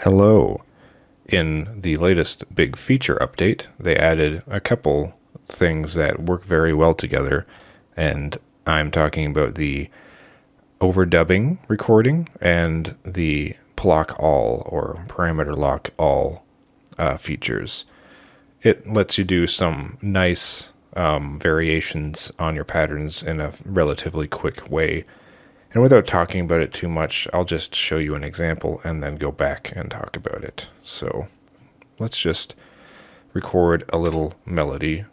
Hello. In the latest big feature update, they added a couple things that work very well together, and I'm talking about the overdubbing recording and the block all or parameter lock all features. It lets you do some nice variations on your patterns in a relatively quick way. And without talking about it too much, I'll just show you an example and then go back and talk about it. So let's just record a little melody.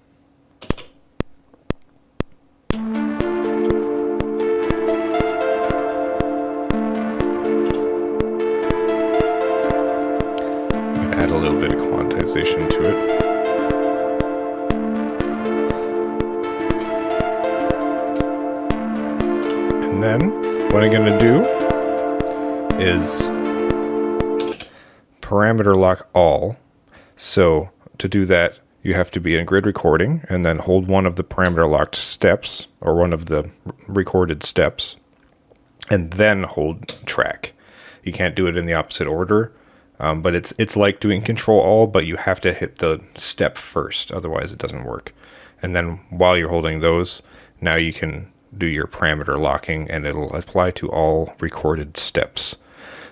I'm going to add a little bit of quantization to it. And then what I'm going to do is parameter lock all. So to do that, you have to be in grid recording and then hold one of the parameter locked steps or one of the recorded steps and then hold track. You can't do it in the opposite order, but it's like doing control all, but you have to hit the step first, otherwise it doesn't work. And then while you're holding those, now you can do your parameter locking and it'll apply to all recorded steps.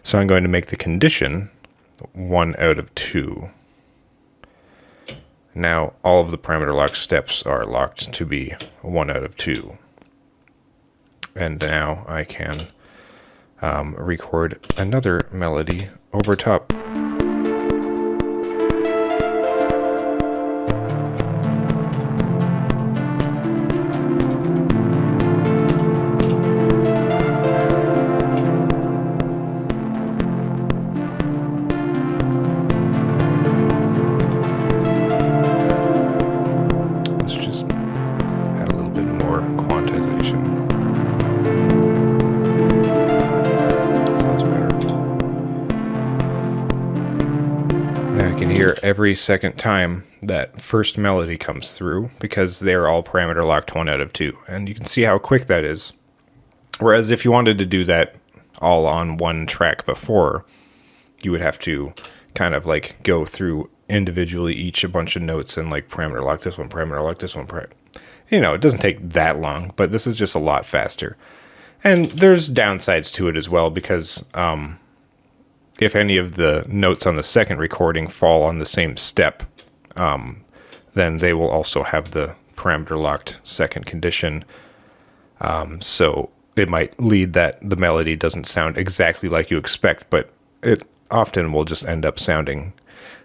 So I'm going to make the condition 1 out of 2. Now all of the parameter lock steps are locked to be 1 out of 2. And now I can record another melody over top. Every second time that first melody comes through because they're all parameter locked 1 out of 2. And you can see how quick that is. Whereas if you wanted to do that all on one track before, you would have to kind of like go through individually each a bunch of notes and like parameter lock this one, parameter lock this one. You know, it doesn't take that long, but this is just a lot faster. And there's downsides to it as well because if any of the notes on the second recording fall on the same step, then they will also have the parameter locked second condition. So it might lead that the melody doesn't sound exactly like you expect, but it often will just end up sounding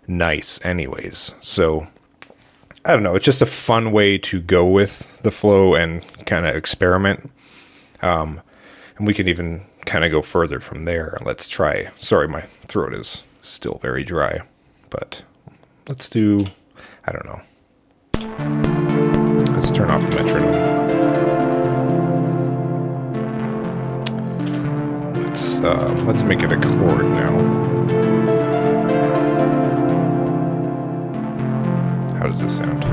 nice anyways. So I don't know, it's just a fun way to go with the flow and kind of experiment. And we can even kind of go further from there. Let's try. Sorry, my throat is still very dry, but let's do, I don't know. Let's turn off the metronome. Let's make it a chord now. How does this sound?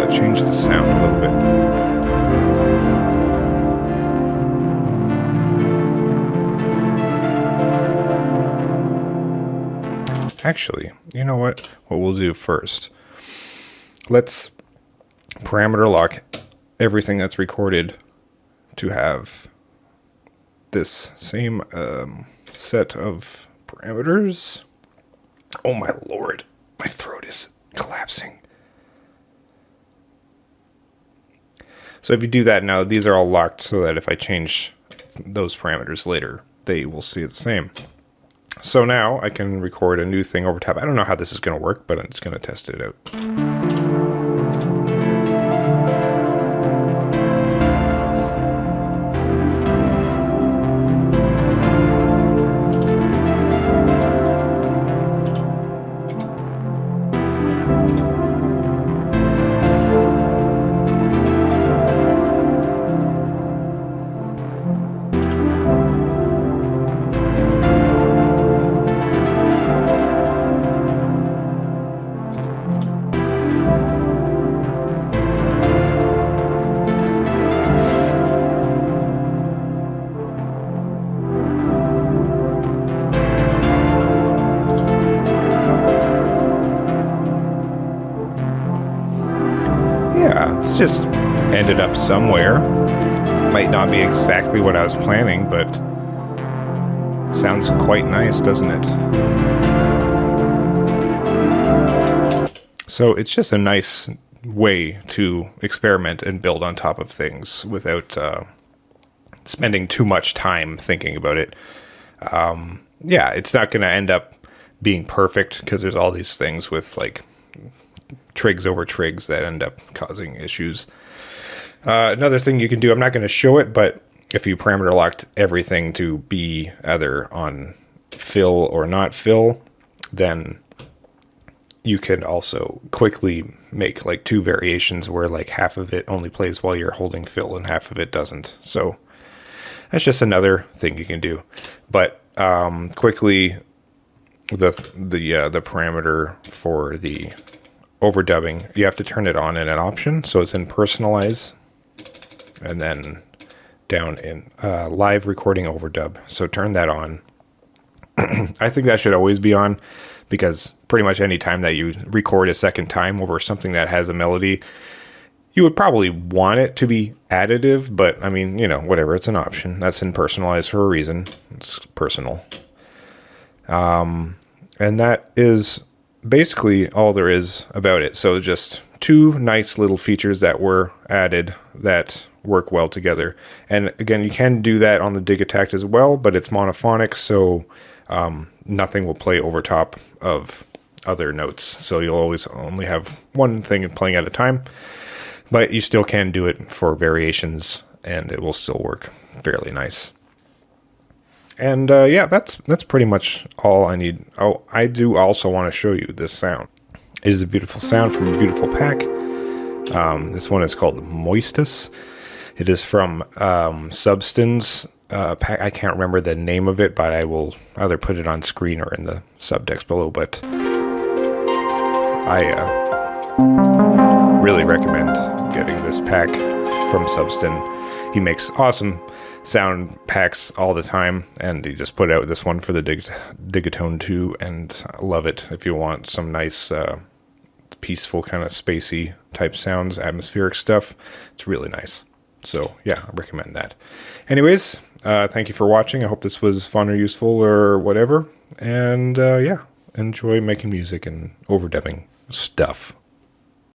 Change the sound a little bit. Actually, you know what? What we'll do first, let's parameter lock everything that's recorded to have this same set of parameters. Oh my lord, my throat is collapsing. So if you do that now, these are all locked so that if I change those parameters later, they will see the same. So now I can record a new thing over top. I don't know how this is going to work, but I'm just going to test it out. it's just ended up somewhere. Might not be exactly what I was planning, but sounds quite nice, doesn't it? So it's just a nice way to experiment and build on top of things without spending too much time thinking about it. Yeah, it's not going to end up being perfect because there's all these things with like trigs over trigs that end up causing issues. Another thing you can do, I'm not going to show it, but if you parameter locked everything to be either on fill or not fill, then you can also quickly make like two variations where like half of it only plays while you're holding fill and half of it doesn't. So that's just another thing you can do. But quickly, the parameter for the overdubbing, you have to turn it on in an option. So it's in personalize, and then down in live recording overdub. So turn that on. I think that should always be on, because pretty much any time that you record a second time over something that has a melody, you would probably want it to be additive, but I mean, you know, whatever, it's an option. That's in personalize for a reason. It's personal. And that is basically all there is about it. So just two nice little features that were added that work well together. And again, you can do that on the Digitakt as well, but it's monophonic, so nothing will play over top of other notes. So you'll always only have one thing playing at a time, but you still can do it for variations and it will still work fairly nice. And yeah, that's pretty much all I need. Oh, I do also want to show you this sound. It is a beautiful sound from a beautiful pack. This one is called Moistus. It is from Substance pack. I can't remember the name of it, but I will either put it on screen or in the subtext below. But I really recommend getting this pack from Substance. He makes awesome sound packs all the time, and he just put out this one for the Digitone 2, and I love it. If you want some nice peaceful kind of spacey type sounds, atmospheric stuff, it's really nice. So yeah, I recommend that. Anyways, thank you for watching. I hope this was fun or useful or whatever, and yeah, enjoy making music and overdubbing stuff.